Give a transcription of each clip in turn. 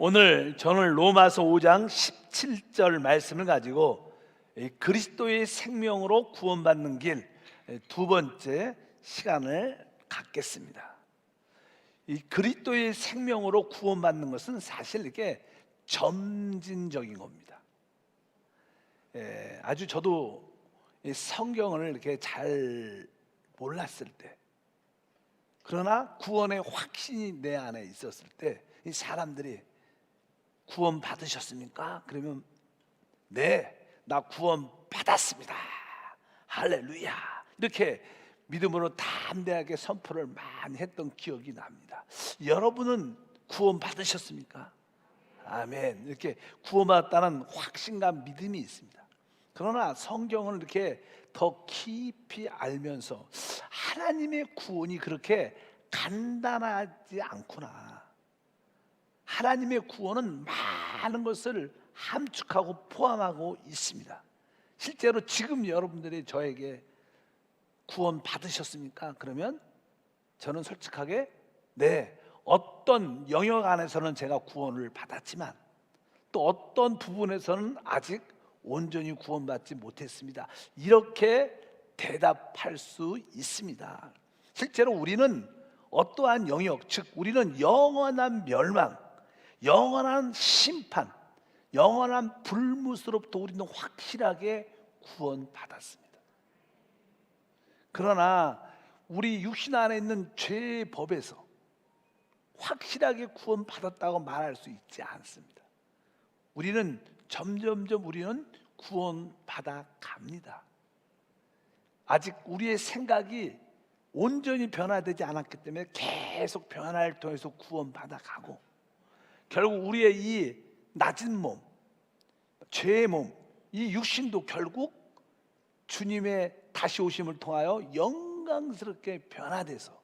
오늘 저는 로마서 5장 17절 말씀을 가지고 그리스도의 생명으로 구원받는 길 두 번째 시간을 갖겠습니다. 이 그리스도의 생명으로 구원받는 것은 사실 이렇게 점진적인 겁니다. 아주 저도 이 성경을 이렇게 잘 몰랐을 때, 그러나 구원의 확신이 내 안에 있었을 때 이 사람들이 구원 받으셨습니까? 그러면 네, 나 구원 받았습니다. 할렐루야. 이렇게 믿음으로 담대하게 선포를 많이 했던 기억이 납니다. 여러분은 구원 받으셨습니까? 아멘. 이렇게 구원받았다는 확신과 믿음이 있습니다. 그러나 성경을 이렇게 더 깊이 알면서 하나님의 구원이 그렇게 간단하지 않구나. 하나님의 구원은 많은 것을 함축하고 포함하고 있습니다. 실제로 지금 여러분들이 저에게 구원 받으셨습니까? 그러면 저는 솔직하게 네, 어떤 영역 안에서는 제가 구원을 받았지만 또 어떤 부분에서는 아직 온전히 구원받지 못했습니다. 이렇게 대답할 수 있습니다. 실제로 우리는 어떠한 영역, 즉 우리는 영원한 멸망, 영원한 심판, 영원한 불못으로부터 우리는 확실하게 구원받았습니다. 그러나 우리 육신 안에 있는 죄의 법에서 확실하게 구원받았다고 말할 수 있지 않습니다. 우리는 점점점 우리는 구원받아 갑니다. 아직 우리의 생각이 온전히 변화되지 않았기 때문에 계속 변화를 통해서 구원받아 가고, 결국 우리의 이 낮은 몸, 죄의 몸, 이 육신도 결국 주님의 다시 오심을 통하여 영광스럽게 변화돼서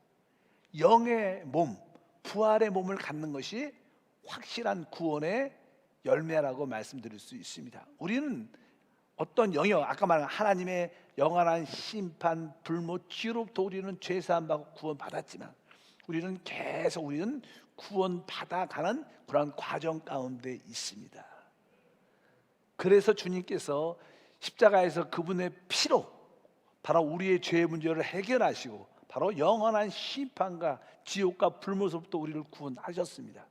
영의 몸, 부활의 몸을 갖는 것이 확실한 구원의 열매라고 말씀드릴 수 있습니다. 우리는 어떤 영역, 아까 말한 하나님의 영원한 심판, 불못, 지로부터 우리는 죄사함 받고 구원받았지만 우리는 계속 우리는 구원받아가는 그런 과정 가운데 있습니다. 그래서 주님께서 십자가에서 그분의 피로 바로 우리의 죄의 문제를 해결하시고 바로 영원한 심판과 지옥과 불못으로부터 우리를 구원하셨습니다.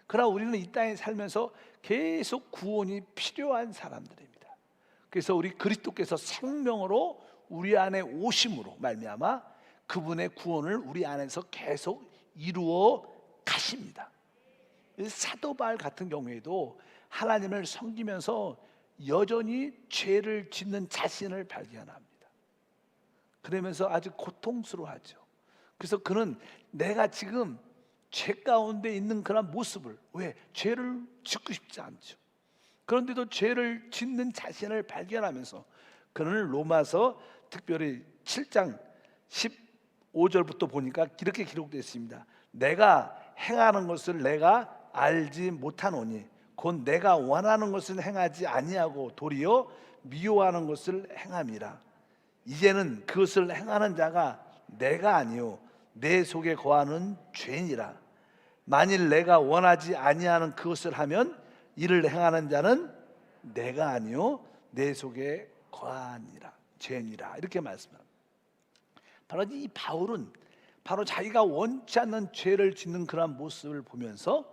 그러나 우리는 이 땅에 살면서 계속 구원이 필요한 사람들입니다. 그래서 우리 그리스도께서 생명으로 우리 안에 오심으로 말미암아 그분의 구원을 우리 안에서 계속 이루어 가십니다. 사도 바울 같은 경우에도 하나님을 섬기면서 여전히 죄를 짓는 자신을 발견합니다. 그러면서 아주 고통스러워하죠. 그래서 그는 내가 지금 죄 가운데 있는 그런 모습을, 왜? 죄를 짓고 싶지 않죠. 그런데도 죄를 짓는 자신을 발견하면서 그는 로마서 특별히 7장 15절부터 보니까 이렇게 기록되어 있습니다. 내가 행하는 것을 내가 알지 못하노니 곧 내가 원하는 것을 행하지 아니하고 도리어 미워하는 것을 행함이라. 이제는 그것을 행하는 자가 내가 아니요 내 속에 거하는 죄니라. 만일 내가 원하지 아니하는 그것을 하면 이를 행하는 자는 내가 아니요 내 속에 거하니라, 죄니라. 이렇게 말씀합니다. 바로 이 바울은 바로 자기가 원치 않는 죄를 짓는 그런 모습을 보면서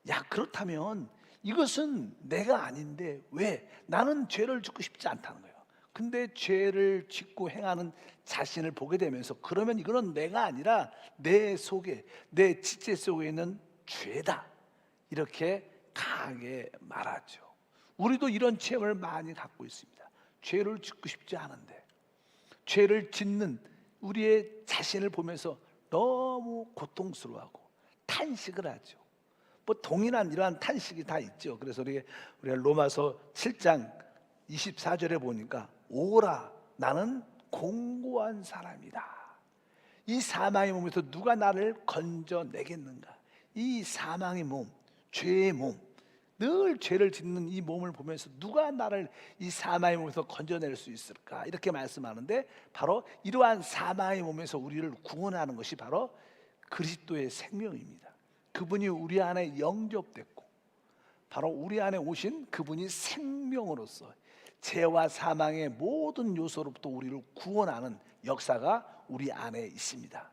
야, 그렇다면 이것은 내가 아닌데 왜? 나는 죄를 짓고 싶지 않다는 거예요. 근데 죄를 짓고 행하는 자신을 보게 되면서 그러면 이거는 내가 아니라 내 속에, 내 지체 속에 있는 죄다, 이렇게 강하게 말하죠. 우리도 이런 체험을 많이 갖고 있습니다. 죄를 짓고 싶지 않은데 죄를 짓는 우리의 자신을 보면서 너무 고통스러워하고 탄식을 하죠. 뭐 동일한 이러한 탄식이 다 있죠. 그래서 우리가 로마서 7장 24절에 보니까 오라 나는 공고한 사람이다. 이 사망의 몸에서 누가 나를 건져내겠는가. 이 사망의 몸, 죄의 몸, 늘 죄를 짓는 이 몸을 보면서 누가 나를 이 사망의 몸에서 건져낼 수 있을까, 이렇게 말씀하는데 바로 이러한 사망의 몸에서 우리를 구원하는 것이 바로 그리스도의 생명입니다. 그분이 우리 안에 영접됐고 바로 우리 안에 오신 그분이 생명으로서 죄와 사망의 모든 요소로부터 우리를 구원하는 역사가 우리 안에 있습니다.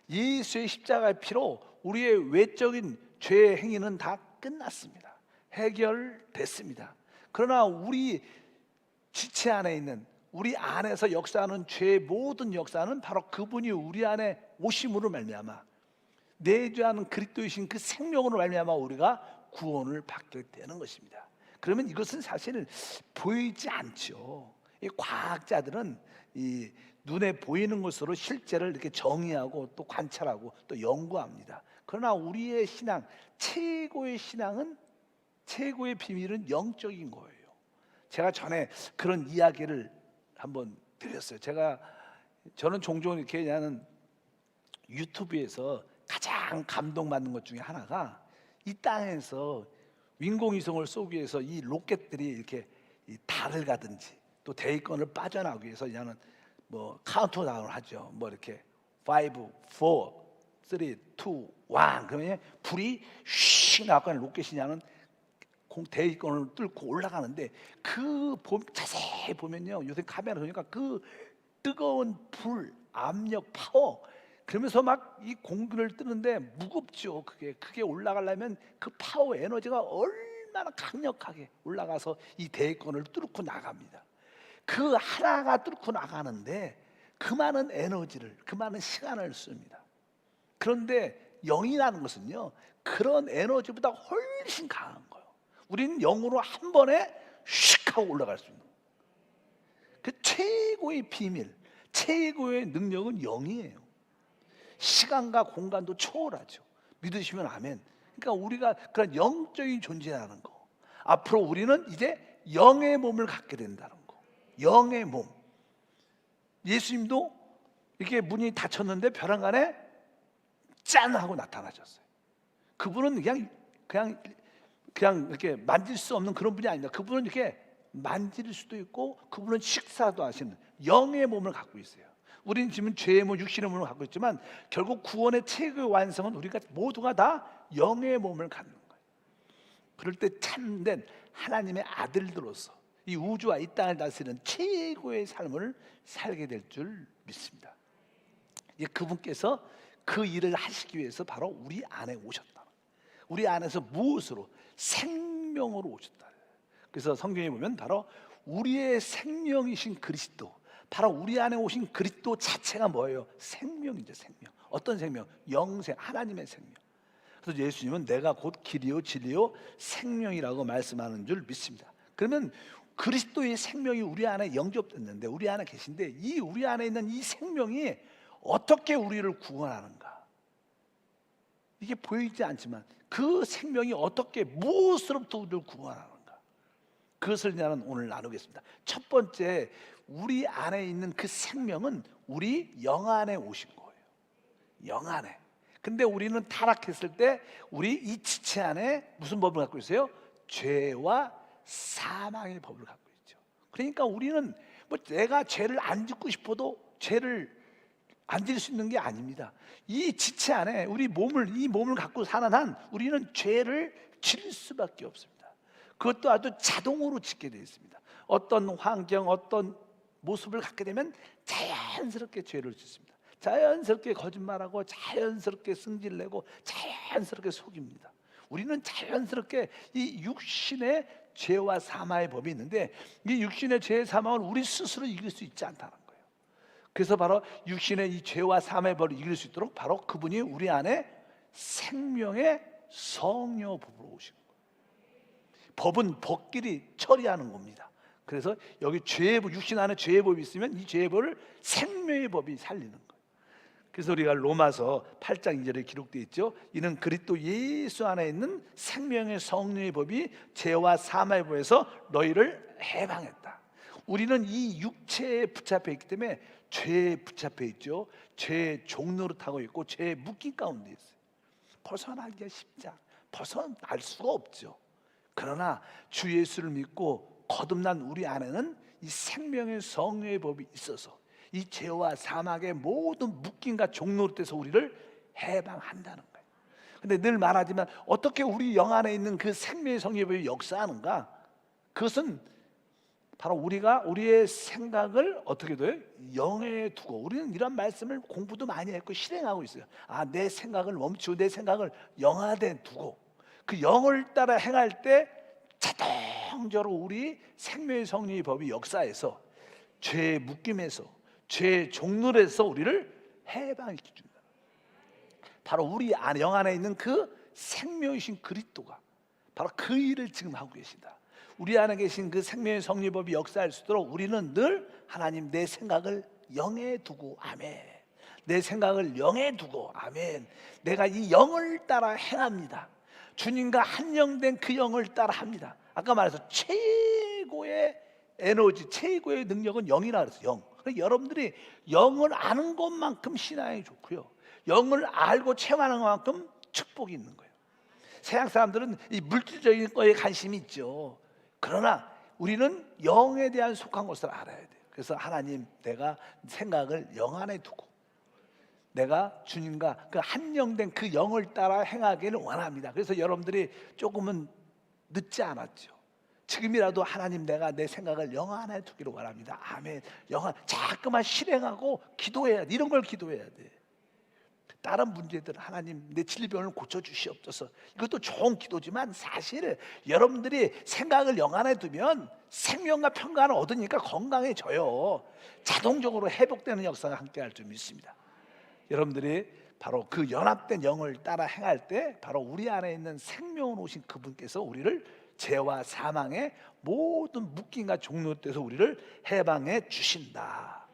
예수의 십자가의 피로 우리의 외적인 죄의 행위는 다 끝났습니다. 해결됐습니다. 그러나 우리 지체 안에 있는, 우리 안에서 역사하는 죄의 모든 역사는 바로 그분이 우리 안에 오심으로 말미암아 내주하는 그리스도이신 그 생명으로 말미암아 우리가 구원을 받게 되는 것입니다. 그러면 이것은 사실은 보이지 않죠. 이 과학자들은 이 눈에 보이는 것으로 실제를 이렇게 정의하고 또 관찰하고 또 연구합니다. 그러나 우리의 신앙, 최고의 신앙은, 최고의 비밀은 영적인 거예요. 제가 전에 그런 이야기를 한번 드렸어요. 저는 종종 이렇게 하는 유튜브에서 가장 감동받는 것 중에 하나가, 이 땅에서 인공위성을 쏘기 위해서 이 로켓들이 이렇게 이 달을 가든지 또 대기권을 빠져나오기 위해서 그냥 뭐 카운트다운을 하죠. 뭐 이렇게 5, 4, 3, 2, 1 그러면 불이 휙 나가는 로켓이냐는 대기권을 뚫고 올라가는데, 자세히 보면요, 요새 카메라 보니까 그 뜨거운 불, 압력, 파워, 그러면서 막 이 공기를 뜨는데 무겁죠. 그게 올라가려면 그 파워 에너지가 얼마나 강력하게 올라가서 이 대기권을 뚫고 나갑니다. 그 하나가 뚫고 나가는데 그 많은 에너지를, 그 많은 시간을 씁니다. 그런데 영이라는 것은요, 그런 에너지보다 훨씬 강한 거예요. 우리는 영으로 한 번에 슉 하고 올라갈 수 있는, 그 최고의 비밀, 최고의 능력은 영이에요. 시간과 공간도 초월하죠. 믿으시면 아멘. 그러니까 우리가 그런 영적인 존재라는 거, 앞으로 우리는 이제 영의 몸을 갖게 된다는 거. 영의 몸. 예수님도 이렇게 문이 닫혔는데 벼랑간에 짠 하고 나타나셨어요. 그분은 그냥 이렇게 만질 수 없는 그런 분이 아닙니다. 그분은 이렇게 만질 수도 있고, 그분은 식사도 하시는 영의 몸을 갖고 있어요. 우리는 지금 죄의 몸, 육신의 몸을 갖고 있지만 결국 구원의 최고의 완성은 우리가 모두가 다 영의 몸을 갖는 거예요. 그럴 때 참된 하나님의 아들들로서 이 우주와 이 땅을 다스리는 최고의 삶을 살게 될 줄 믿습니다. 그분께서 그 일을 하시기 위해서 바로 우리 안에 오셨다. 우리 안에서 무엇으로? 생명으로 오셨다. 그래서 성경에 보면 바로 우리의 생명이신 그리스도, 바로 우리 안에 오신 그리스도 자체가 뭐예요? 생명이죠. 생명. 어떤 생명? 영생, 하나님의 생명. 그래서 예수님은 내가 곧 길이요 진리요 생명이라고 말씀하는 줄 믿습니다. 그러면 그리스도의 생명이 우리 안에 영접됐는데, 우리 안에 계신데, 이 우리 안에 있는 이 생명이 어떻게 우리를 구원하는가? 이게 보이지 않지만 그 생명이 어떻게, 무엇으로부터 우리를 구원하는가? 그것을 나는 오늘 나누겠습니다. 첫 번째, 우리 안에 있는 그 생명은 우리 영 안에 오신 거예요. 영 안에. 근데 우리는 타락했을 때 우리 이 지체 안에 무슨 법을 갖고 있어요? 죄와 사망의 법을 갖고 있죠. 그러니까 우리는 뭐 내가 죄를 안 짓고 싶어도 죄를 안 지을 수 있는 게 아닙니다. 이 지체 안에 이 몸을 갖고 사는 한 우리는 죄를 지을 수밖에 없습니다. 그것도 아주 자동으로 짓게 되어 있습니다. 어떤 환경, 어떤 모습을 갖게 되면 자연스럽게 죄를 짓습니다. 자연스럽게 거짓말하고, 자연스럽게 승질내고, 자연스럽게 속입니다. 우리는 자연스럽게 이 육신의 죄와 사망의 법이 있는데, 이 육신의 죄의 사망을 우리 스스로 이길 수 있지 않다는 거예요. 그래서 바로 육신의 이 죄와 사망의 법을 이길 수 있도록 바로 그분이 우리 안에 생명의 성령 법으로 오신 거예요. 법은 법끼리 처리하는 겁니다. 그래서 여기 죄의 법, 육신 안에 죄의 법이 있으면 이 죄의 법을 생명의 법이 살리는 거예요. 그래서 우리가 로마서 8장 2절에 기록되어 있죠. 이는 그리스도 예수 안에 있는 생명의 성령의 법이 죄와 사망의 법에서 너희를 해방했다. 우리는 이 육체에 붙잡혀 있기 때문에 죄에 붙잡혀 있죠. 죄의 종로를 타고 있고 죄의 묶임 가운데 있어요. 벗어나기가 쉽지 않아요. 벗어날 수가 없죠. 그러나 주 예수를 믿고 거듭난 우리 안에는 이 생명의 성령의 법이 있어서 이 죄와 사망의 모든 묶임과 종노릇에서 우리를 해방한다는 거예요. 근데 늘 말하지만 어떻게 우리 영 안에 있는 그 생명의 성립이 역사하는가? 그것은 바로 우리가 우리의 생각을 어떻게 돼요? 영에 두고, 우리는 이런 말씀을 공부도 많이 했고 실행하고 있어요. 내 생각을 멈추고 내 생각을 영안에 두고 그 영을 따라 행할 때 자동적으로 우리 생명의 성립의 법이 역사해서 죄의 묶임에서, 죄의 종놀에서 우리를 해방시켜 준다. 바로 우리 영 안에 있는 그 생명이신 그리스도가 바로 그 일을 지금 하고 계신다. 우리 안에 계신 그 생명의 성립법이 역사할 수 있도록 우리는 늘 하나님, 내 생각을 영에 두고, 아멘. 내 생각을 영에 두고, 아멘. 내가 이 영을 따라 행합니다. 주님과 한영된 그 영을 따라 합니다. 아까 말해서 최고의 에너지, 최고의 능력은 영이라 그랬어요. 영. 그러니까 여러분들이 영을 아는 것만큼 신앙이 좋고요, 영을 알고 체험하는 것만큼 축복이 있는 거예요. 세상 사람들은 이 물질적인 거에 관심이 있죠. 그러나 우리는 영에 대한 속한 것을 알아야 돼요. 그래서 하나님, 내가 생각을 영 안에 두고 내가 주님과 그 한영된 그 영을 따라 행하기를 원합니다. 그래서 여러분들이 조금은 늦지 않았죠. 지금이라도 하나님, 내가 내 생각을 영 안에 두기를 원합니다. 아멘. 영 자꾸만 실행하고 기도해야 돼. 이런 걸 기도해야 돼. 다른 문제들, 하나님 내 질병을 고쳐주시옵소서, 이것도 좋은 기도지만 사실 여러분들이 생각을 영 안에 두면 생명과 평강을 얻으니까 건강해져요. 자동적으로 회복되는 역사가 함께할 줄 믿습니다. 여러분들이 바로 그 연합된 영을 따라 행할 때 바로 우리 안에 있는 생명을 오신 그분께서 우리를 죄와 사망의 모든 묶임과 종로에서 우리를 해방해 주신다.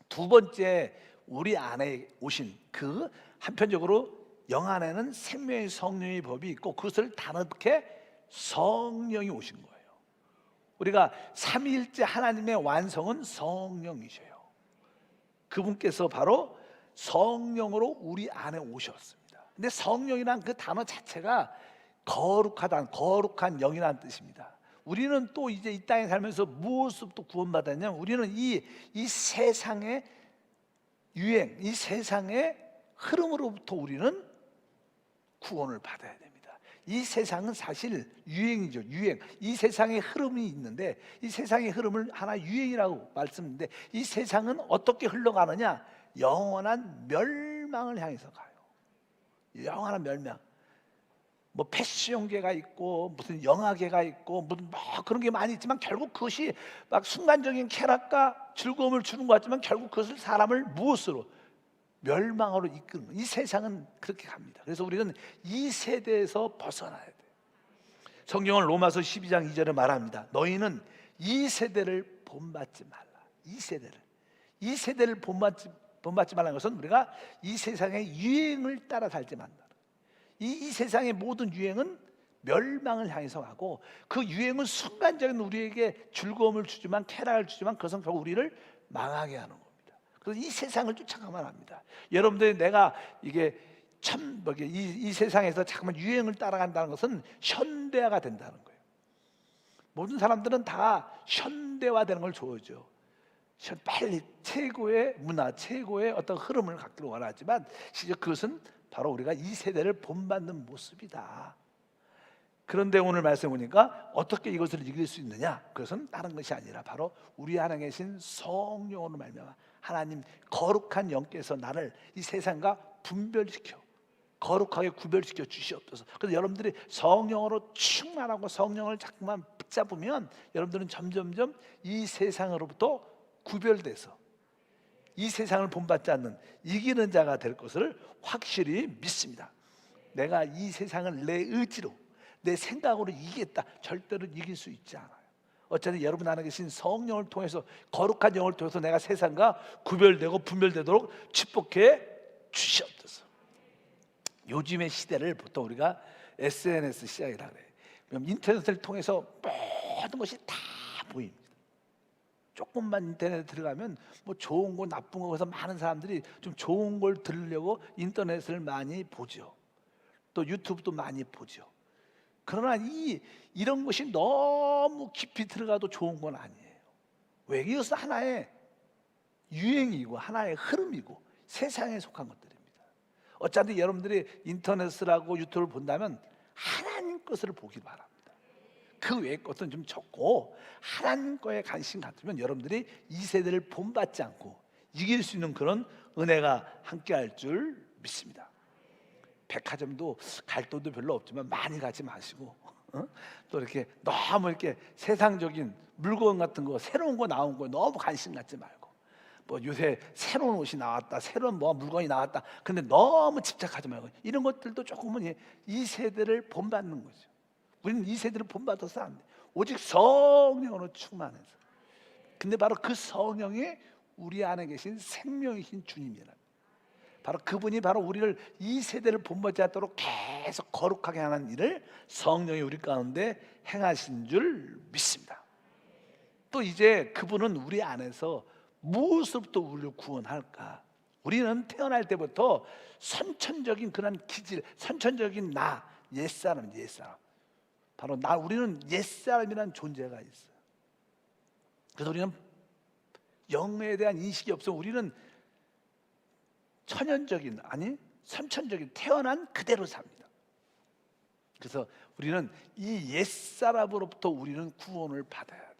두 번째, 우리 안에 오신 그 한편적으로 영 안에는 생명의 성령의 법이 있고 그것을 다르게 성령이 오신 거예요. 우리가 삼위일체 하나님의 완성은 성령이셔요. 그분께서 바로 성령으로 우리 안에 오셨습니다. 근데 성령이란 그 단어 자체가 거룩하다, 거룩한 영이라는 뜻입니다. 우리는 또 이제 이 땅에 살면서 무엇으로부터 구원받았냐면 우리는 이 세상의 유행, 이 세상의 흐름으로부터 우리는 구원을 받아야 됩니다. 이 세상은 사실 유행이죠. 유행. 이 세상의 흐름이 있는데 이 세상의 흐름을 하나 유행이라고 말씀했는데 이 세상은 어떻게 흘러가느냐? 영원한 멸망을 향해서 가요. 영원한 멸망. 뭐 패션계가 있고 무슨 영화계가 있고 무슨 뭐 그런 게 많이 있지만 결국 그것이 막 순간적인 쾌락과 즐거움을 주는 것 같지만 결국 그것을 사람을 무엇으로? 멸망으로 이끄는, 이 세상은 그렇게 갑니다. 그래서 우리는 이 세대에서 벗어나야 돼요. 성경은 로마서 12장 2절에 말합니다. 너희는 이 세대를 본받지 말라. 이 세대를 본받지 말라는 것은 우리가 이 세상의 유행을 따라 살지 말라. 이 세상의 모든 유행은 멸망을 향해서 가고 그 유행은 순간적인 우리에게 즐거움을 주지만 쾌락을 주지만 그것은 결국 우리를 망하게 하는 겁니다. 그래서 이 세상을 쫓아가면 합니다. 여러분들이 내가 이게 참 이 세상에서 잠깐만 유행을 따라간다는 것은 현대화가 된다는 거예요. 모든 사람들은 다 현대화되는 걸 좋아하죠. 빨리 최고의 문화, 최고의 어떤 흐름을 갖기를 원하지만 실제 그것은 바로 우리가 이 세대를 본받는 모습이다. 그런데 오늘 말씀 보니까 어떻게 이것을 이길 수 있느냐? 그것은 다른 것이 아니라 바로 우리 안에 계신 성령으로 말미암아 하나님 거룩한 영께서 나를 이 세상과 분별시켜 거룩하게 구별시켜 주시옵소서. 그래서 여러분들이 성령으로 충만하고 성령을 자꾸만 붙잡으면 여러분들은 점점점 이 세상으로부터 구별돼서 이 세상을 본받지 않는 이기는 자가 될 것을 확실히 믿습니다. 내가 이 세상을 내 의지로 내 생각으로 이기겠다, 절대로 이길 수 있지 않아요. 어차피 여러분 안에 계신 성령을 통해서 거룩한 영을 통해서 내가 세상과 구별되고 분별되도록 축복해 주시옵소서. 요즘의 시대를 보통 우리가 SNS 시대이라고 해요. 그럼 인터넷을 통해서 모든 것이 다 보입니다. 조금만 인터넷에 들어가면 뭐 좋은 거 나쁜 거, 그래서 많은 사람들이 좀 좋은 걸 들으려고 인터넷을 많이 보죠. 또 유튜브도 많이 보죠. 그러나 이런 것이 너무 깊이 들어가도 좋은 건 아니에요. 왜? 이것은 하나의 유행이고 하나의 흐름이고 세상에 속한 것들입니다. 어차피 여러분들이 인터넷을하고 유튜브를 본다면 하나님 것을 보기 바랍니다. 그 외의 것은 좀 적고 하나님 거에 관심 갖으면 여러분들이 이 세대를 본받지 않고 이길 수 있는 그런 은혜가 함께할 줄 믿습니다. 백화점도 갈 돈도 별로 없지만 많이 가지 마시고, 또 이렇게 너무 이렇게 세상적인 물건 같은 거 새로운 거 나온 거에 너무 관심 갖지 말고, 뭐 요새 새로운 옷이 나왔다, 새로운 뭐 물건이 나왔다, 근데 너무 집착하지 말고 이런 것들도 조금은 이 세대를 본받는 거죠. 우리는 이 세대를 본받아서 안 돼. 오직 성령으로 충만해서. 근데 바로 그 성령이 우리 안에 계신 생명이신 주님이라. 바로 그분이 바로 우리를 이 세대를 본받지 않도록 계속 거룩하게 하는 일을 성령이 우리 가운데 행하신 줄 믿습니다. 또 이제 그분은 우리 안에서 무엇으로부터 우리를 구원할까? 우리는 태어날 때부터 선천적인 그런 기질, 선천적인 나, 옛사람. 바로 우리는 옛사람이라는 존재가 있어요. 그래서 우리는 영에 대한 인식이 없어. 우리는 천연적인, 아니 선천적인, 태어난 그대로 삽니다. 그래서 우리는 이 옛사람으로부터 우리는 구원을 받아야 돼요.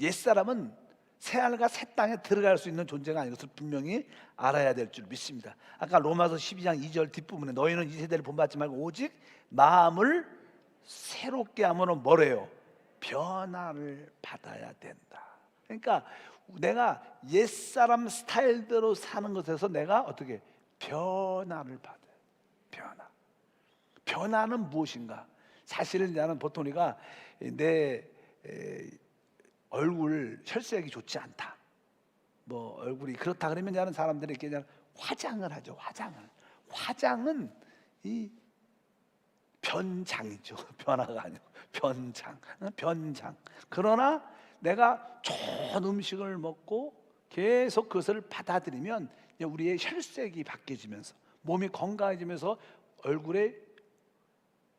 옛사람은 새하늘과 새 땅에 들어갈 수 있는 존재가 아닌 것을 분명히 알아야 될 줄 믿습니다. 아까 로마서 12장 2절 뒷부분에 너희는 이 세대를 본받지 말고 오직 마음을 새롭게 하므로 뭐래요? 변화를 받아야 된다. 그러니까 내가 옛사람 스타일대로 사는 것에서 내가 어떻게 변화를 받아요. 변화는 무엇인가? 사실은 나는 보통 우리가 내 얼굴 혈색이 좋지 않다, 뭐 얼굴이 그렇다 그러면 나는 사람들이 그냥 화장을 하죠. 화장은 이 변장이죠. 변화가 아니고 변장. 그러나 내가 좋은 음식을 먹고 계속 그것을 받아들이면 우리의 혈색이 바뀌어지면서 몸이 건강해지면서 얼굴에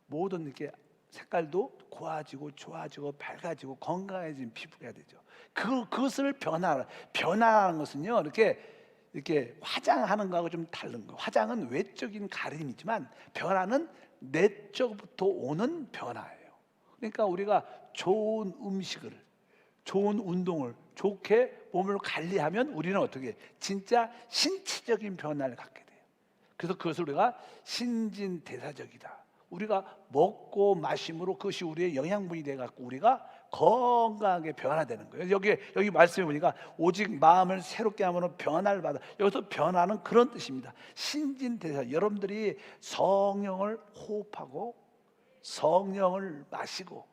모든 이렇게 색깔도 고와지고 좋아지고 밝아지고 건강해진 피부가 되죠. 그것을 변화하는 것은요, 이렇게 화장하는 거하고 좀 다른 거예요. 화장은 외적인 가림이지만 변화는 내적부터 오는 변화예요. 그러니까 우리가 좋은 음식을, 좋은 운동을, 좋게 몸을 관리하면 우리는 어떻게 진짜 신체적인 변화를 갖게 돼요. 그래서 그것을 우리가 신진대사적이다. 우리가 먹고 마심으로 그것이 우리의 영양분이 돼 갖고 우리가 건강하게 변화되는 거예요. 여기 말씀해 보니까 오직 마음을 새롭게 하면 변화를 받아. 여기서 변화는 그런 뜻입니다. 신진대사. 여러분들이 성령을 호흡하고 성령을 마시고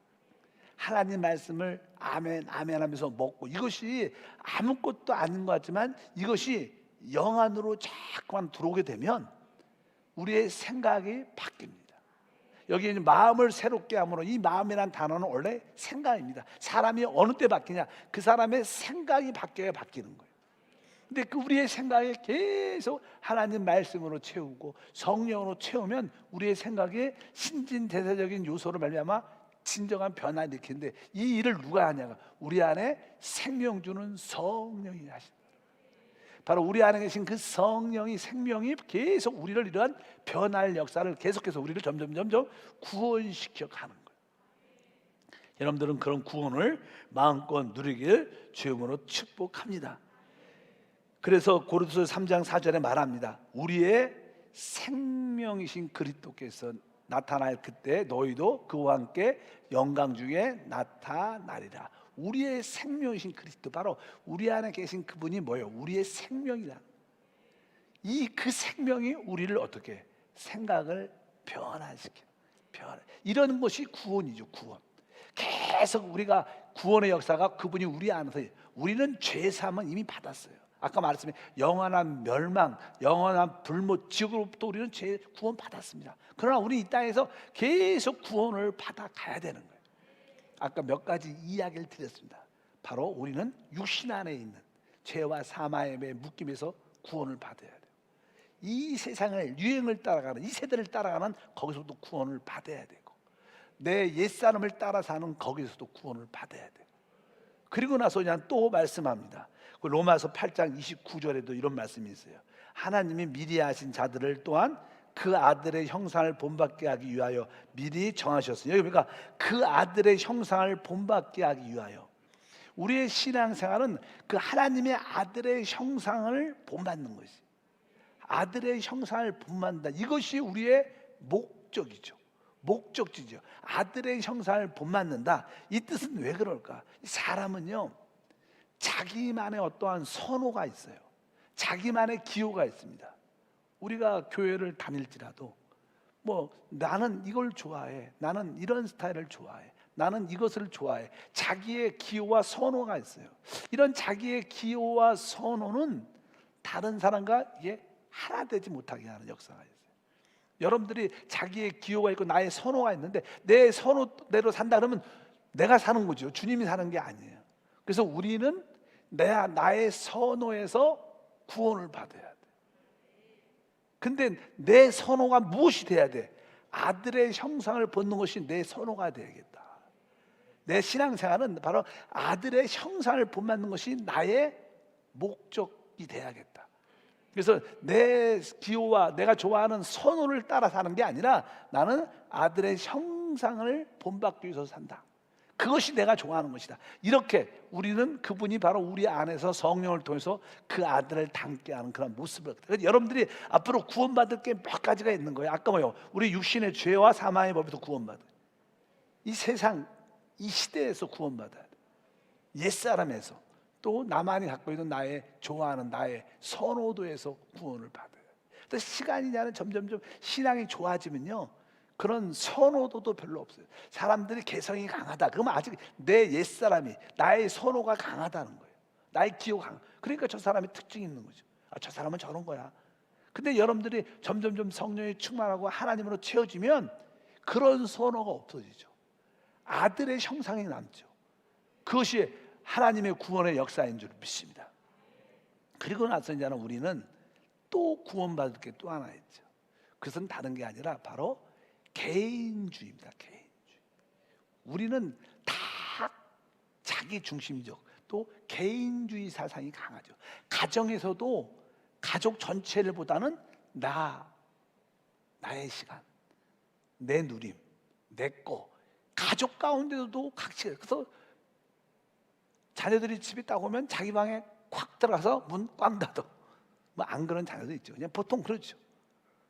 하나님 말씀을 아멘 하면서 먹고, 이것이 아무것도 아닌 것 같지만 이것이 영 안으로 자꾸만 들어오게 되면 우리의 생각이 바뀝니다. 여기 마음을 새롭게 함으로, 이 마음이라는 단어는 원래 생각입니다. 사람이 어느 때 바뀌냐? 그 사람의 생각이 바뀌어야 바뀌는 거예요. 근데 그 우리의 생각이 계속 하나님 말씀으로 채우고 성령으로 채우면 우리의 생각에 신진대사적인 요소를 말미암아 진정한 변화를 일으키는데, 이 일을 누가 하냐가 우리 안에 생명 주는 성령이 하신다. 바로 우리 안에 계신 그 성령이, 생명이 계속 우리를 이러한 변화의 역사를 계속해서 우리를 점점 구원시켜 가는 거예요. 여러분들은 그런 구원을 마음껏 누리길 주님으로 축복합니다. 그래서 고린도서 3장 4절에 말합니다. 우리의 생명이신 그리스도께서 나타날 그때 너희도 그와 함께 영광 중에 나타나리라. 우리의 생명이신 그리스도, 바로 우리 안에 계신 그분이 뭐예요? 우리의 생명이다. 그 생명이 우리를 어떻게 생각을 변화시켜. 이런 것이 구원이죠. 구원. 계속 우리가 구원의 역사가 그분이 우리 안에서, 우리는 죄 사함은 이미 받았어요. 아까 말했지만 영원한 멸망, 영원한 불못, 지옥으로부터 우리는 죄 구원 받았습니다. 그러나 우리 이 땅에서 계속 구원을 받아 가야 되는 거예요. 아까 몇 가지 이야기를 드렸습니다. 바로 우리는 육신 안에 있는 죄와 사망의 묶임에서 구원을 받아야 돼요. 이 세상을, 유행을 따라가는, 이 세대를 따라가는 거기서도 구원을 받아야 되고, 내 옛사람을 따라 사는 거기서도 구원을 받아야 돼요. 그리고 나서 그냥 또 말씀합니다. 로마서 8장 29절에도 이런 말씀이 있어요. 하나님이 미리 하신 자들을 또한 그 아들의 형상을 본받게 하기 위하여 미리 정하셨으니, 그러니까 그 아들의 형상을 본받게 하기 위하여. 우리의 신앙생활은 그 하나님의 아들의 형상을 본받는 것이, 아들의 형상을 본받는다, 이것이 우리의 목적이죠. 목적지죠. 아들의 형상을 본받는다. 이 뜻은 왜 그럴까? 사람은요, 자기만의 어떠한 선호가 있어요. 자기만의 기호가 있습니다. 우리가 교회를 다닐지라도 나는 이걸 좋아해, 나는 이런 스타일을 좋아해, 나는 이것을 좋아해. 자기의 기호와 선호가 있어요. 이런 자기의 기호와 선호는 다른 사람과 이게 하나 되지 못하게 하는 역사가 있어요. 여러분들이 자기의 기호가 있고 나의 선호가 있는데 내 선호대로 산다 그러면 내가 사는 거죠. 주님이 사는 게 아니에요. 그래서 우리는 나의 선호에서 구원을 받아야 돼. 근데 내 선호가 무엇이 돼야 돼? 아들의 형상을 본는 것이 내 선호가 되야겠다. 내 신앙생활은 바로 아들의 형상을 본받는 것이 나의 목적이 돼야겠다. 그래서 내 기호와 내가 좋아하는 선호를 따라 사는 게 아니라 나는 아들의 형상을 본받기 위해서 산다. 그것이 내가 좋아하는 것이다. 이렇게 우리는 그분이 바로 우리 안에서 성령을 통해서 그 아들을 닮게 하는 그런 모습을. 그래서 여러분들이 앞으로 구원받을 게 몇 가지가 있는 거예요. 아까 우리 육신의 죄와 사망의 법에서 구원받아. 이 세상, 이 시대에서 구원받아야 돼. 옛사람에서, 또 나만이 갖고 있는 나의 좋아하는 나의 선호도에서 구원을 받아요. 또 시간이 지나면 점점점 신앙이 좋아지면요, 그런 선호도도 별로 없어요. 사람들이 개성이 강하다 그러면 아직 내 옛사람이, 나의 선호가 강하다는 거예요. 나의 기호가 강하. 그러니까 저 사람이 특징이 있는 거죠. 저 사람은 저런 거야. 근데 여러분들이 점점점 성령이 충만하고 하나님으로 채워지면 그런 선호가 없어지죠. 아들의 형상이 남죠. 그것이 하나님의 구원의 역사인 줄 믿습니다. 그리고 나서 이제는 우리는 또 구원받을 게 또 하나 있죠. 그것은 다른 게 아니라 바로 개인주의입니다. 개인주의. 우리는 다 자기 중심적, 또 개인주의 사상이 강하죠. 가정에서도 가족 전체를 보다는 나의 시간, 내 누림, 내 거. 가족 가운데도 각시. 그래서 자녀들이 집에 딱 오면 자기 방에 콱 들어가서 문 꽝 닫아. 안 그런 자녀도 있죠. 그냥 보통 그렇죠.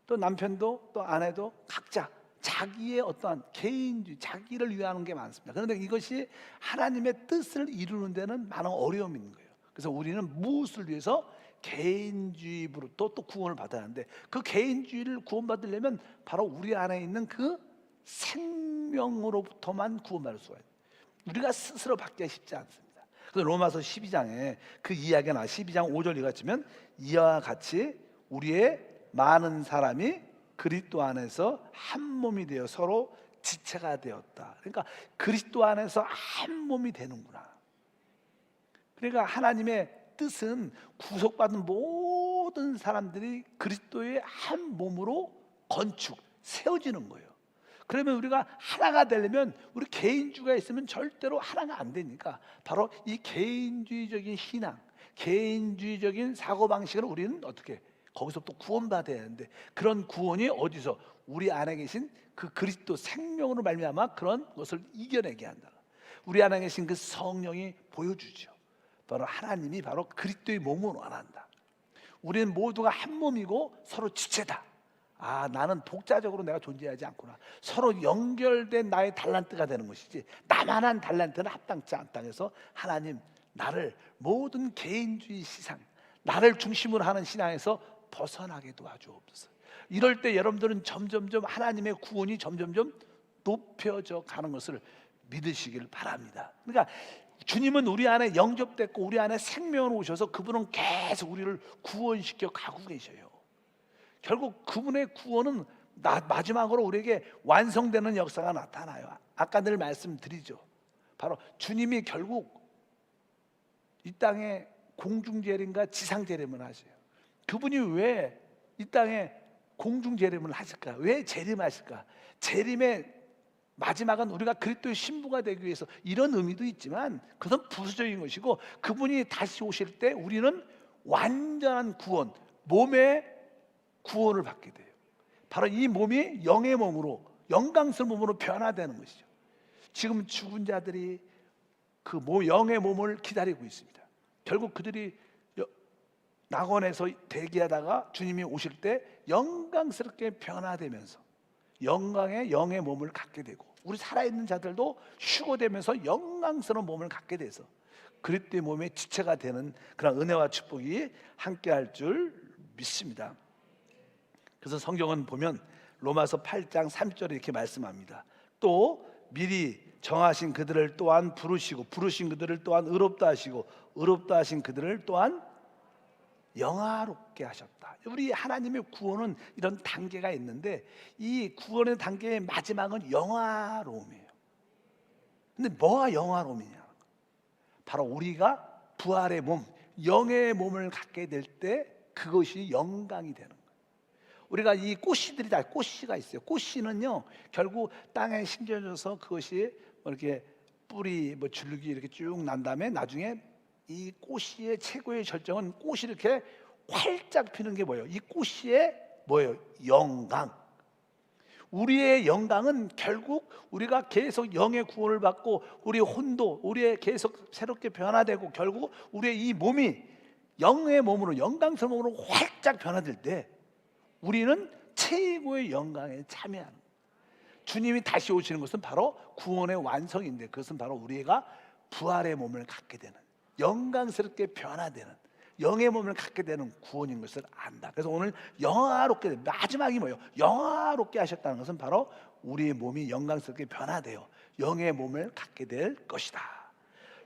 또 남편도 또 아내도 각자 자기의 어떠한 개인주의, 자기를 위하는 게 많습니다. 그런데 이것이 하나님의 뜻을 이루는 데는 많은 어려움이 있는 거예요. 그래서 우리는 무엇을 위해서 개인주의로부터 또 구원을 받아야 하는데, 그 개인주의를 구원받으려면 바로 우리 안에 있는 그 생명으로부터만 구원받을 수가 있어요. 우리가 스스로 받기가 쉽지 않습니다. 그래서 로마서 12장에 그 이야기가 나와. 12장 5절 이같으면 이와 같이 우리의 많은 사람이 그리스도 안에서 한 몸이 되어 서로 지체가 되었다. 그러니까 그리스도 안에서 한 몸이 되는구나. 그러니까 하나님의 뜻은 구속받은 모든 사람들이 그리스도의 한 몸으로 건축, 세워지는 거예요. 그러면 우리가 하나가 되려면 우리 개인주의가 있으면 절대로 하나가 안 되니까 바로 이 개인주의적인 신앙, 개인주의적인 사고방식을 우리는 어떻게 거기서부터 구원받아야 하는데, 그런 구원이 어디서? 우리 안에 계신 그 그리스도 생명으로 말미암아 그런 것을 이겨내게 한다. 우리 안에 계신 그 성령이 보여주죠. 바로 하나님이 바로 그리스도의 몸으로 원한다. 우리는 모두가 한 몸이고 서로 지체다. 나는 독자적으로 내가 존재하지 않구나. 서로 연결된 나의 달란트가 되는 것이지 나만한 달란트는 합당치 않다. 해서 하나님, 나를 모든 개인주의 시상, 나를 중심으로 하는 신앙에서 벗어나게 도와주옵소서. 이럴 때 여러분들은 점점점 하나님의 구원이 점점점 높여져 가는 것을 믿으시길 바랍니다. 그러니까 주님은 우리 안에 영접됐고 우리 안에 생명으로 오셔서 그분은 계속 우리를 구원시켜 가고 계셔요. 결국 그분의 구원은 마지막으로 우리에게 완성되는 역사가 나타나요. 아까 늘 말씀드리죠. 바로 주님이 결국 이 땅에 공중재림과 지상재림을 하세요. 그분이 왜 이 땅에 공중재림을 하실까? 왜 재림하실까? 재림의 마지막은 우리가 그리스도의 신부가 되기 위해서, 이런 의미도 있지만 그것은 부수적인 것이고, 그분이 다시 오실 때 우리는 완전한 구원, 몸의 구원을 받게 돼요. 바로 이 몸이 영의 몸으로, 영광스러운 몸으로 변화되는 것이죠. 지금 죽은 자들이 그 영의 몸을 기다리고 있습니다. 결국 그들이 낙원에서 대기하다가 주님이 오실 때 영광스럽게 변화되면서 영광의 영의 몸을 갖게 되고, 우리 살아있는 자들도 휴거되면서 영광스러운 몸을 갖게 돼서 그리스도의 몸의 지체가 되는 그런 은혜와 축복이 함께할 줄 믿습니다. 그래서 성경은 보면 로마서 8장 3절에 이렇게 말씀합니다. 또 미리 정하신 그들을 또한 부르시고, 부르신 그들을 또한 의롭다 하시고, 의롭다 하신 그들을 또한 영화롭게 하셨다. 우리 하나님의 구원은 이런 단계가 있는데, 이 구원의 단계의 마지막은 영화로움이에요. 근데 뭐가 영화로움이냐? 바로 우리가 부활의 몸, 영의 몸을 갖게 될 때 그것이 영광이 되는 거예요. 우리가 이 꽃씨들이 다 꽃씨가 있어요. 꽃씨는요 결국 땅에 심겨져서 그것이 이렇게 뿌리 줄기 이렇게 쭉 난 다음에 나중에 이 꽃씨의 최고의 절정은 꽃이 이렇게 활짝 피는 게 뭐예요? 이 꽃씨의 뭐예요? 영광. 우리의 영광은 결국 우리가 계속 영의 구원을 받고 우리 혼도 우리의 계속 새롭게 변화되고 결국 우리의 이 몸이 영의 몸으로, 영광스러운 몸으로 활짝 변화될 때 우리는 최고의 영광에 참여하는 거예요. 주님이 다시 오시는 것은 바로 구원의 완성인데, 그것은 바로 우리가 부활의 몸을 갖게 되는, 영광스럽게 변화되는 영의 몸을 갖게 되는 구원인 것을 안다. 그래서 오늘 영화롭게, 마지막이 뭐예요? 영화롭게 하셨다는 것은 바로 우리의 몸이 영광스럽게 변화되어 영의 몸을 갖게 될 것이다.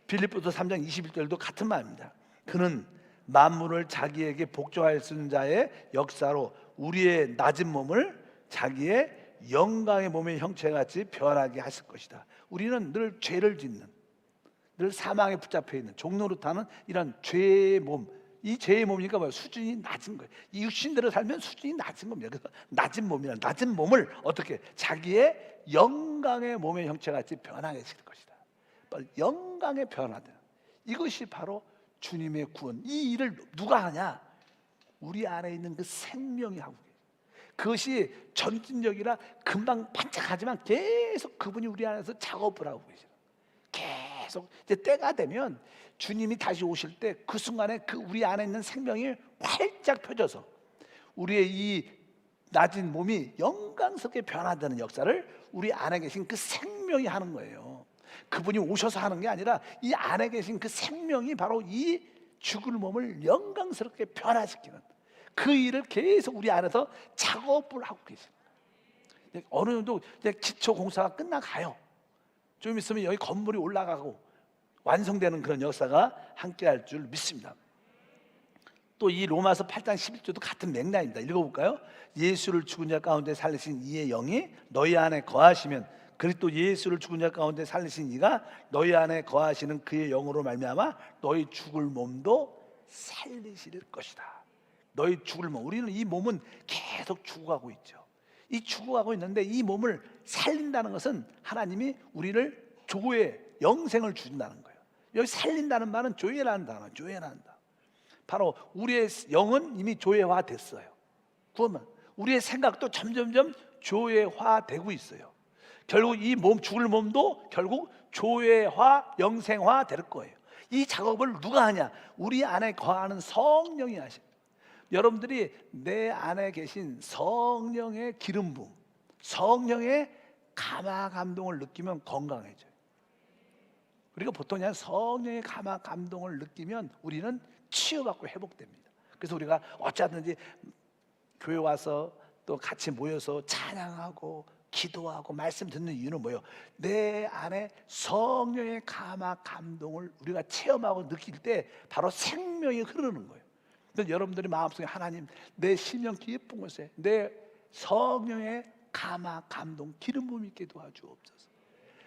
빌립보서 3장 21절도 같은 말입니다. 그는 만물을 자기에게 복종할 수 있는 자의 역사로 우리의 낮은 몸을 자기의 영광의 몸의 형체같이 변하게 하실 것이다. 우리는 늘 죄를 짓는, 늘 사망에 붙잡혀 있는 종노릇하는 이런 죄의 몸, 이 죄의 몸이니까 뭐예요? 수준이 낮은 거예요. 이 육신대로 살면 수준이 낮은 겁니다. 그래서 낮은 몸이란, 낮은 몸을 어떻게 자기의 영광의 몸의 형체같이 변하게 하실 것이다. 영광의 변화되는, 이것이 바로 주님의 구원. 이 일을 누가 하냐? 우리 안에 있는 그 생명이 하고 계세요. 그것이 전진력이라 금방 반짝하지만 계속 그분이 우리 안에서 작업을 하고 계세요. 계속 이제 때가 되면 주님이 다시 오실 때 그 순간에 그 우리 안에 있는 생명이 활짝 펴져서 우리의 이 낮은 몸이 영광스럽게 변화되는 역사를 우리 안에 계신 그 생명이 하는 거예요. 그분이 오셔서 하는 게 아니라 이 안에 계신 그 생명이 바로 이 죽을 몸을 영광스럽게 변화시키는 그 일을 계속 우리 안에서 작업을 하고 계십니다. 어느 정도 이제 기초 공사가 끝나가요. 좀 있으면 여기 건물이 올라가고 완성되는 그런 역사가 함께할 줄 믿습니다. 또 이 로마서 8장 11절도 같은 맥락입니다. 읽어볼까요? 예수를 죽은 자 가운데 살리신 이의 영이 너희 안에 거하시면 그리스도 예수를 죽은 자 가운데 살리신 이가 너희 안에 거하시는 그의 영으로 말미암아 너희 죽을 몸도 살리실 것이다. 너희 죽을 몸, 우리는 이 몸은 계속 죽어가고 있죠. 이 죽어가고 있는데 이 몸을 살린다는 것은 하나님이 우리를 조회, 영생을 주신다는 거예요. 여기 살린다는 말은 조회라는 단어, 조회라는 단어. 바로 우리의 영은 이미 조회화 됐어요. 그러면 우리의 생각도 점점점 조회화되고 있어요. 결국 이 몸, 죽을 몸도 결국 조회화, 영생화 될 거예요. 이 작업을 누가 하냐? 우리 안에 거하는 성령이 하십니다. 여러분들이 내 안에 계신 성령의 기름 부음, 성령의 감화 감동을 느끼면 건강해져요. 우리가 보통 그냥 성령의 감화 감동을 느끼면 우리는 치유받고 회복됩니다. 그래서 우리가 어쩌든지 교회 와서 또 같이 모여서 찬양하고 기도하고 말씀 듣는 이유는 뭐예요? 내 안에 성령의 감화 감동을 우리가 체험하고 느낄 때 바로 생명이 흐르는 거예요. 그래서 여러분들이 마음속에 하나님, 내 심령 깊은 곳에 내 성령의 감화 감동 기름 부음 있게 도와주옵소서.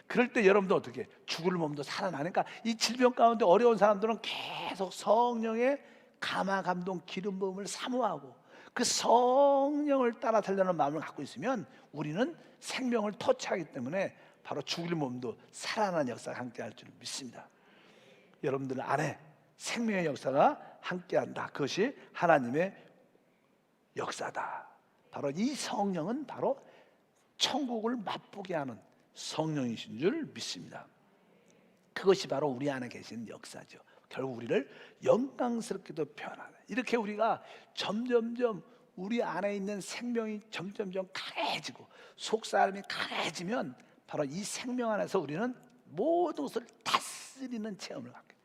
그럴 때 여러분들 어떻게 죽을 몸도 살아나니까 이 질병 가운데 어려운 사람들은 계속 성령의 감화 감동 기름 부음을 사모하고 그 성령을 따라 살려는 마음을 갖고 있으면 우리는 생명을 터치하기 때문에 바로 죽을 몸도 살아나는 역사가 함께할 줄 믿습니다. 여러분들 안에 생명의 역사가 함께한다. 그것이 하나님의 역사다. 바로 이 성령은 바로 천국을 맛보게 하는 성령이신 줄 믿습니다. 그것이 바로 우리 안에 계신 역사죠. 결국 우리를 영광스럽게도 변하는, 이렇게 우리가 점점점 우리 안에 있는 생명이 점점점 강해지고 속사람이 강해지면 바로 이 생명 안에서 우리는 모든 것을 다스리는 체험을 갖게 돼요.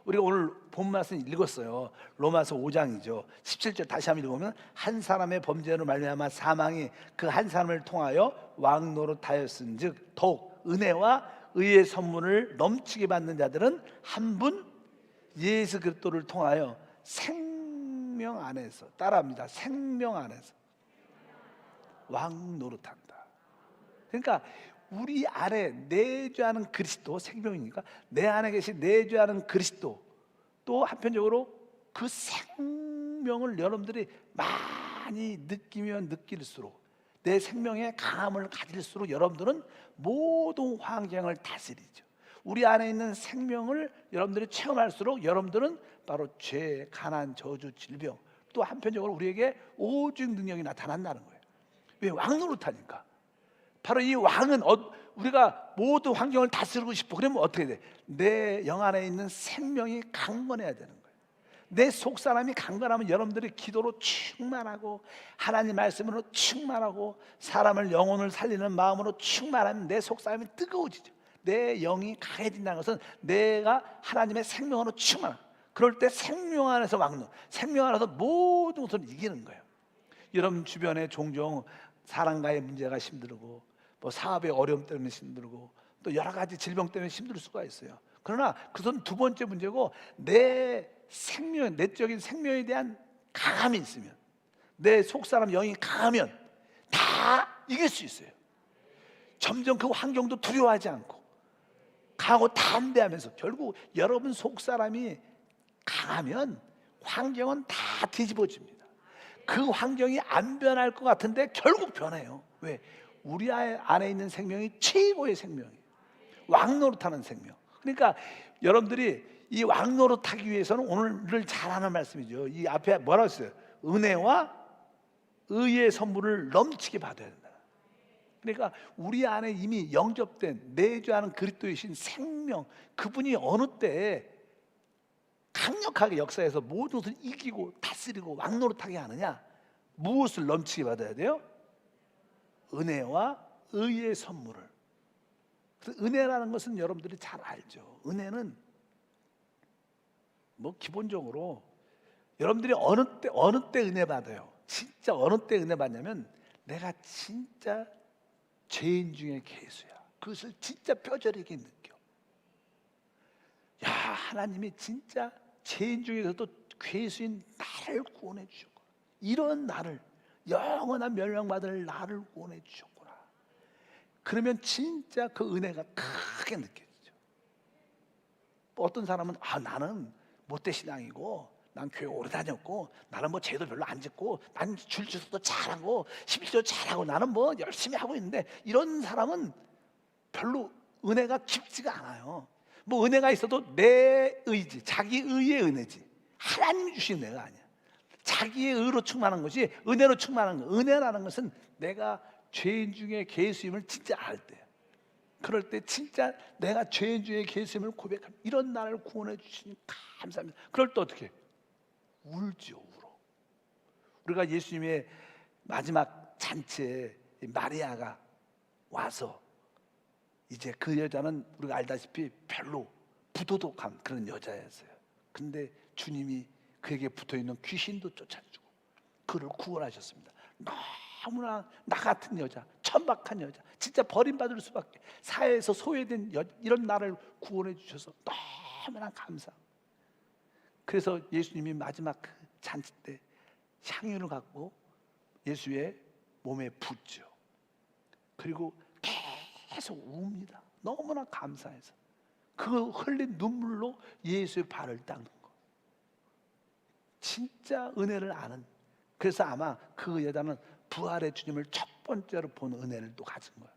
우리가 오늘 본 말씀 읽었어요. 로마서 5장이죠 17절 다시 한번 읽으면, 한 사람의 범죄로 말미암아 사망이 그 한 사람을 통하여 왕노릇하였은즉 더욱 은혜와 의의 선물을 넘치게 받는 자들은 한 분 예수 그리스도를 통하여 생명 안에서, 따라합니다, 생명 안에서 왕노릇한다. 그러니까 우리 안에 내주하는 그리스도, 생명이니까 내 안에 계신 내주하는 그리스도, 또 한편적으로 그 생명을 여러분들이 많이 느끼면 느낄수록, 내 생명의 강함을 가질수록 여러분들은 모든 환경을 다스리죠. 우리 안에 있는 생명을 여러분들이 체험할수록 여러분들은 바로 죄, 가난, 저주, 질병, 또 한편적으로 우리에게 오직 능력이 나타난다는 거예요. 왜? 왕노릇하니까. 바로 이 왕은 우리가 모든 환경을 다스리고 싶어. 그러면 어떻게 돼? 내 영 안에 있는 생명이 강건해야 되는 거예요. 내 속사람이 강건하면 여러분들이 기도로 충만하고 하나님 말씀으로 충만하고 사람을, 영혼을 살리는 마음으로 충만하면 내 속사람이 뜨거워지죠. 내 영이 강해진다는 것은 내가 하나님의 생명으로 충만한, 그럴 때 생명 안에서 왕노, 생명 안에서 모든 것을 이기는 거예요. 여러분 주변에 종종 사랑과의 문제가 힘들고, 뭐 사업의 어려움 때문에 힘들고, 또 여러 가지 질병 때문에 힘들 수가 있어요. 그러나 그것은 두 번째 문제고, 내 생명, 내적인 생명에 대한 강함이 있으면, 내 속사람 영이 강하면 다 이길 수 있어요. 점점 그 환경도 두려워하지 않고 강하고 담대하면서, 결국 여러분 속사람이 강하면 환경은 다 뒤집어집니다. 그 환경이 안 변할 것 같은데 결국 변해요. 왜? 우리 안에 있는 생명이 최고의 생명이에요. 왕노릇하는 생명. 그러니까 여러분들이 이 왕노릇하기 위해서는 오늘 잘 하는 말씀이죠. 이 앞에 뭐라고 했어요? 은혜와 의의 선물을 넘치게 받아야 된다. 그러니까 우리 안에 이미 영접된 내주하는 그리스도이신 생명, 그분이 어느 때에 강력하게 역사에서 모든 것을 이기고 다스리고 왕노릇하게 하느냐? 무엇을 넘치게 받아야 돼요? 은혜와 의의 선물을. 그래서 은혜라는 것은 여러분들이 잘 알죠. 은혜는 뭐 기본적으로 여러분들이 어느 때 은혜 받아요? 진짜 어느 때 은혜 받냐면, 내가 진짜 죄인 중에 괴수야. 그것을 진짜 뼈저리게 느껴. 야, 하나님이 진짜 죄인 중에서도 괴수인 나를 구원해 주셨구나. 이런 나를, 영원한 멸망받을 나를 구원해 주셨구나. 그러면 진짜 그 은혜가 크게 느껴지죠. 어떤 사람은 나는 못된 신앙이고, 난 교회 오래 다녔고, 나는 뭐 죄도 별로 안 짓고, 난 줄지도 잘하고 11조 잘하고, 나는 뭐 열심히 하고 있는데, 이런 사람은 별로 은혜가 깊지가 않아요. 뭐 은혜가 있어도 내 의지, 자기 의의 은혜지, 하나님이 주신 은혜가 아니야. 자기의 의로 충만한 것이 은혜로 충만한 거. 은혜라는 것은 내가 죄인 중에 괴수임을 진짜 알 때, 그럴 때 진짜 내가 죄인 중에 괴수임을 고백하면, 이런 나를 구원해 주시니 감사합니다. 그럴 때 어떻게 해? 울죠, 울어. 우리가 예수님의 마지막 잔치에 마리아가 와서, 이제 그 여자는 우리가 알다시피 별로 부도덕한 그런 여자였어요. 근데 주님이 그에게 붙어있는 귀신도 쫓아주고 그를 구원하셨습니다. 너무나 나 같은 여자, 천박한 여자, 진짜 버림받을 수밖에, 사회에서 소외된 이런 나를 구원해 주셔서 너무나 감사. 그래서 예수님이 마지막 그 잔치 때 향유를 갖고 예수의 몸에 붓죠. 그리고 계속 웁니다. 너무나 감사해서. 그 흘린 눈물로 예수의 발을 닦는 거. 진짜 은혜를 아는. 그래서 아마 그 여자는 부활의 주님을 첫 번째로 본 은혜를 또 가진 거예요.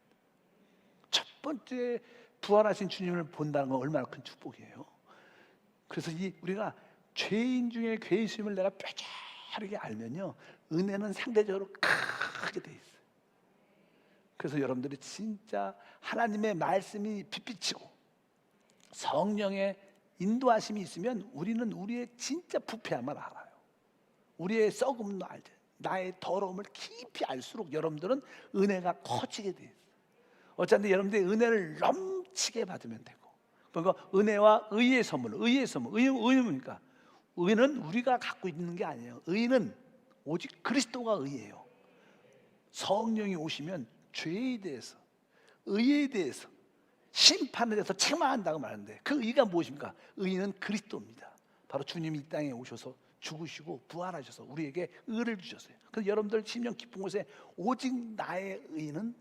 첫 번째 부활하신 주님을 본다는 건 얼마나 큰 축복이에요. 그래서 우리가 죄인 중에 괴수임을 내가 뼈저리게 알면요, 은혜는 상대적으로 크게 돼 있어요. 그래서 여러분들이 진짜 하나님의 말씀이 빛비치고 성령의 인도하심이 있으면 우리는 우리의 진짜 부패함을 알아요. 우리의 썩음도 알죠. 나의 더러움을 깊이 알수록 여러분들은 은혜가 커지게 돼요. 어차피 여러분들이 은혜를 넘치게 받으면 되고, 그러니까 은혜와 의의 선물, 의의 선물, 의는 뭡니까? 의는 우리가 갖고 있는 게 아니에요. 의는 오직 그리스도가 의예요. 성령이 오시면 죄에 대해서, 의에 대해서, 심판에 대해서 책망한다고 말하는데, 그 의가 무엇입니까? 의는 그리스도입니다. 바로 주님이 이 땅에 오셔서 죽으시고 부활하셔서 우리에게 의를 주셨어요. 그래서 여러분들 심령 깊은 곳에 오직 나의 의는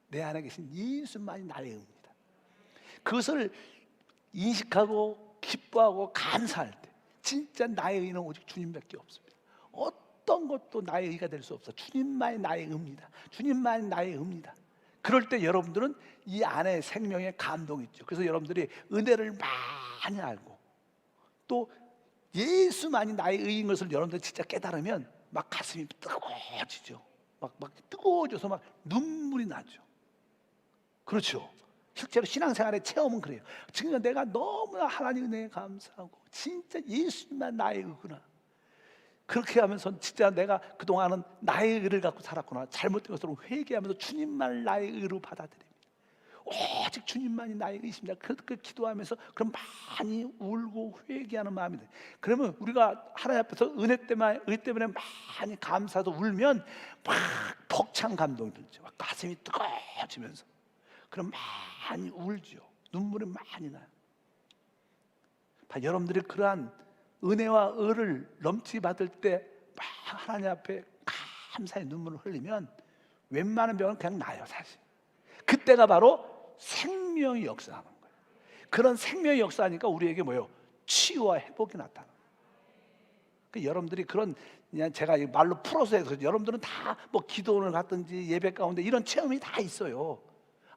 내 안에 계신 예수만이 나의 의입니다. 그것을 인식하고 기뻐하고 감사할 때 진짜 나의 의는 오직 주님밖에 없습니다. 어떤 것도 나의 의가 될 수 없어. 주님만이 나의 의입니다. 주님만이 나의 의입니다. 그럴 때 여러분들은 이 안에 생명의 감동이 있죠. 그래서 여러분들이 은혜를 많이 알고 또 예수만이 나의 의인 것을 여러분들이 진짜 깨달으면 막 가슴이 뜨거워지죠. 막 뜨거워져서 막 눈물이 나죠. 그렇죠. 실제로 신앙생활의 체험은 그래요. 지금 내가 너무나 하나님 은혜에 감사하고 진짜 예수님만 나의 의구나. 그렇게 하면서 진짜 내가 그동안은 나의 의를 갖고 살았구나. 잘못된 것으로 회개하면서 주님만 나의 의로 받아들입니다. 오직 주님만이 나의 의십니다. 그 기도하면서 그럼 많이 울고 회개하는 마음이 돼. 그러면 우리가 하나님 앞에서 의 때문에 많이 감사도 울면 막 벅찬 감동이 들죠. 막 가슴이 뜨거워지면서 그럼 많이 울죠. 눈물이 많이 나요. 여러분들이 그러한 은혜와 의를 넘치 받을 때 막 하나님 앞에 감사의 눈물을 흘리면 웬만한 병은 그냥 나요, 사실. 그때가 바로 생명의 역사하는 거예요. 그런 생명의 역사하니까 우리에게 뭐예요? 치유와 회복이 나타나요. 여러분들이 그런 그냥 제가 말로 풀어서 해서 여러분들은 다 뭐 기도를 갔든지 예배 가운데 이런 체험이 다 있어요.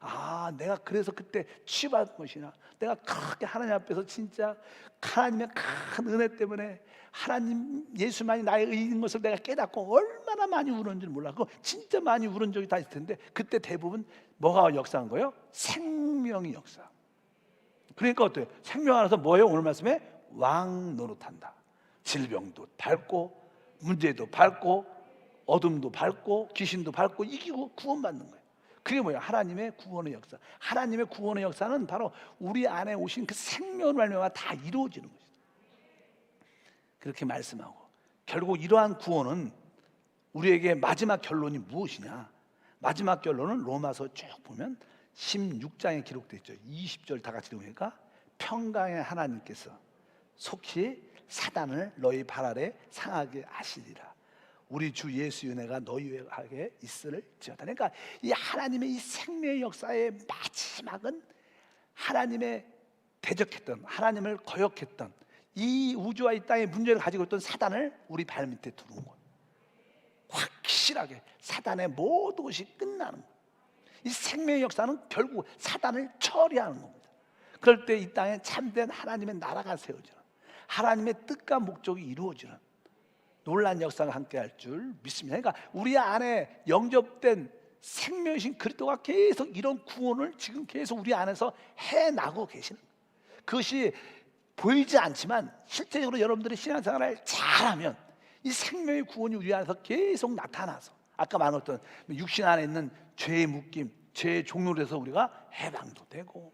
아, 내가 그래서 그때 치유받은 것이나 내가 그렇게 하나님 앞에서 진짜 하나님의 큰 은혜 때문에 하나님 예수만이 나의 의인 것을 내가 깨닫고 얼마나 많이 울었는지 몰라. 그거 진짜 많이 울은 적이 다 있을 텐데 그때 대부분 뭐가 역사한 거예요? 생명이 역사. 그러니까 어때요? 생명 안에서 뭐예요? 오늘 말씀에 왕 노릇한다. 질병도 밟고 문제도 밟고 어둠도 밟고 귀신도 밟고 이기고 구원받는 거예요. 그게 뭐예요? 하나님의 구원의 역사. 하나님의 구원의 역사는 바로 우리 안에 오신 그 생명을 말미암아 다 이루어지는 것이죠. 그렇게 말씀하고 결국 이러한 구원은 우리에게 마지막 결론이 무엇이냐? 마지막 결론은 로마서 쭉 보면 16장에 기록되어 있죠. 20절 다 같이 읽으니까 평강의 하나님께서 속히 사단을 너희 발 아래 상하게 하시리라. 우리 주 예수의 은혜가 너희에게 있을지어다. 그러니까 이 하나님의 이 생명의 역사의 마지막은 하나님의 대적했던, 하나님을 거역했던 이 우주와 이 땅의 문제를 가지고 있던 사단을 우리 발밑에 두는 거예요. 확실하게 사단의 모든 것이 끝나는 거예요. 이 생명의 역사는 결국 사단을 처리하는 겁니다. 그럴 때 이 땅에 참된 하나님의 나라가 세워지는, 하나님의 뜻과 목적이 이루어지는 놀라운 역사가 함께할 줄 믿습니다. 그러니까 우리 안에 영접된 생명이신 그리스도가 계속 이런 구원을 지금 계속 우리 안에서 해나가고 계시는 거예요. 그것이 보이지 않지만 실제적으로 여러분들이 신앙생활을 잘하면 이 생명의 구원이 우리 안에서 계속 나타나서 아까 말했던 육신 안에 있는 죄의 묶임, 죄의 종로로 해서 우리가 해방도 되고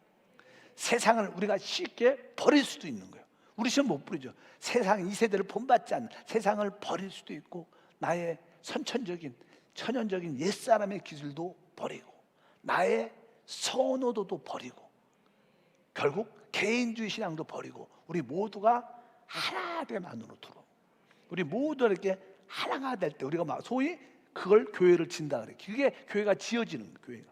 세상을 우리가 쉽게 버릴 수도 있는 거예요. 우리 시험 못 부리죠. 세상 이 세대를 본받지 않는 세상을 버릴 수도 있고 나의 선천적인 천연적인 옛사람의 기술도 버리고 나의 선호도도 버리고 결국 개인주의 신앙도 버리고 우리 모두가 하나 됨 안으로 들어. 우리 모두 이렇게 하나가 될 때 우리가 소위 그걸 교회를 진다 그래. 그게 교회가 지어지는 거예요.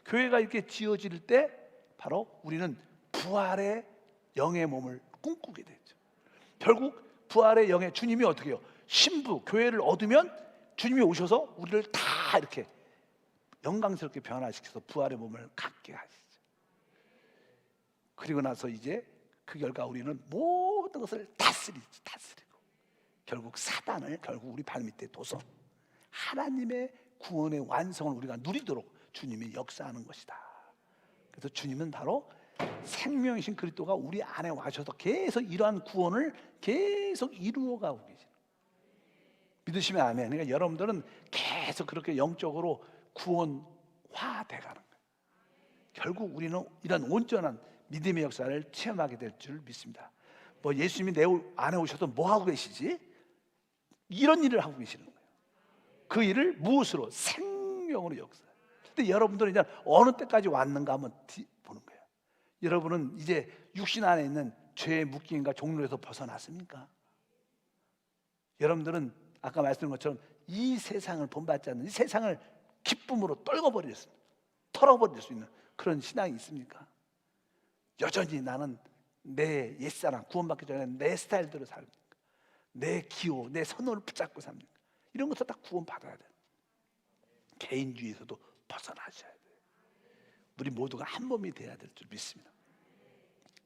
교회가 이렇게 지어질 때 바로 우리는 부활의 영의 몸을 꿈꾸게 되죠. 결국 부활의 영의 주님이 어떻게 해요? 신부 교회를 얻으면 주님이 오셔서 우리를 다 이렇게 영광스럽게 변화시켜서 부활의 몸을 갖게 하시죠. 그리고 나서 이제 그 결과 우리는 모든 것을 다스리고 결국 사단을 결국 우리 발밑에 둬서 하나님의 구원의 완성을 우리가 누리도록 주님이 역사하는 것이다. 그래서 주님은 바로 생명이신 그리스도가 우리 안에 와셔서 계속 이러한 구원을 계속 이루어가고 계시는, 믿으시면 아멘. 그러니까 여러분들은 계속 그렇게 영적으로 구원화돼 가는 거예요. 결국 우리는 이런 온전한 믿음의 역사를 체험하게 될 줄 믿습니다. 뭐 예수님이 내 안에 오셔서 뭐 하고 계시지? 이런 일을 하고 계시는 거예요. 그 일을 무엇으로? 생명으로 역사. 근데 여러분들은 이제 어느 때까지 왔는가 한번 보는 거예요. 여러분은 이제 육신 안에 있는 죄의 묶임과 종로에서 벗어났습니까? 여러분들은 아까 말씀드린 것처럼 이 세상을 본받지 않는, 이 세상을 기쁨으로 떨궈버렸습니다. 털어버릴 수 있는 그런 신앙이 있습니까? 여전히 나는 내 옛사람, 구원받기 전에 내 스타일대로 삽니까? 내 기호, 내 선호를 붙잡고 삽니까? 이런 것도 다 구원받아야 돼요. 개인주의에서도 벗어나셔야 돼요. 우리 모두가 한 몸이 돼야 될 줄 믿습니다.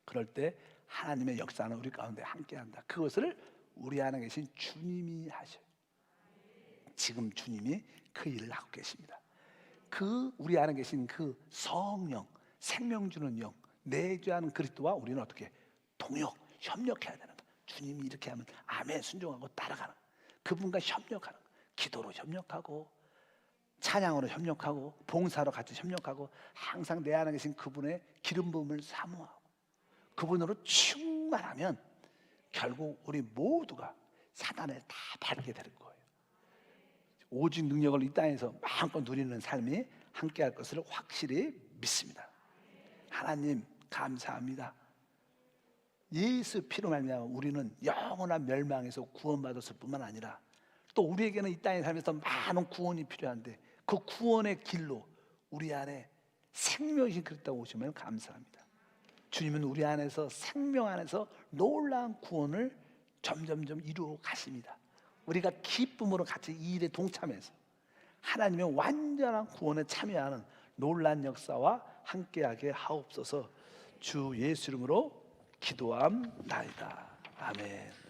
그럴 때 하나님의 역사는 우리 가운데 함께한다. 그것을 우리 안에 계신 주님이 하셔요. 지금 주님이 그 일을 하고 계십니다. 그 우리 안에 계신 그 성령, 생명 주는 영, 내주하는 그리스도와 우리는 어떻게 협력해야 되는 거예요. 주님이 이렇게 하면 아멘 순종하고 따라가는 거예요. 그분과 협력하는 거예요. 기도로 협력하고 찬양으로 협력하고 봉사로 같이 협력하고 항상 내 안에 계신 그분의 기름 부음을 사모하고 그분으로 충만하면 결국 우리 모두가 사단을 다 바르게 될 거예요. 오직 능력을 이 땅에서 마음껏 누리는 삶이 함께할 것을 확실히 믿습니다. 하나님 감사합니다. 예수 피로 말미암아 우리는 영원한 멸망에서 구원받았을 뿐만 아니라 또 우리에게는 이 땅에 살면서 많은 구원이 필요한데 그 구원의 길로 우리 안에 생명이신 그리스도가 오시면 감사합니다. 주님은 우리 안에서 생명 안에서 놀라운 구원을 점점점 이루어 가십니다. 우리가 기쁨으로 같이 이 일에 동참해서 하나님의 완전한 구원에 참여하는 놀라운 역사와 함께하게 하옵소서. 주 예수 이름으로 기도함나이다. 아멘.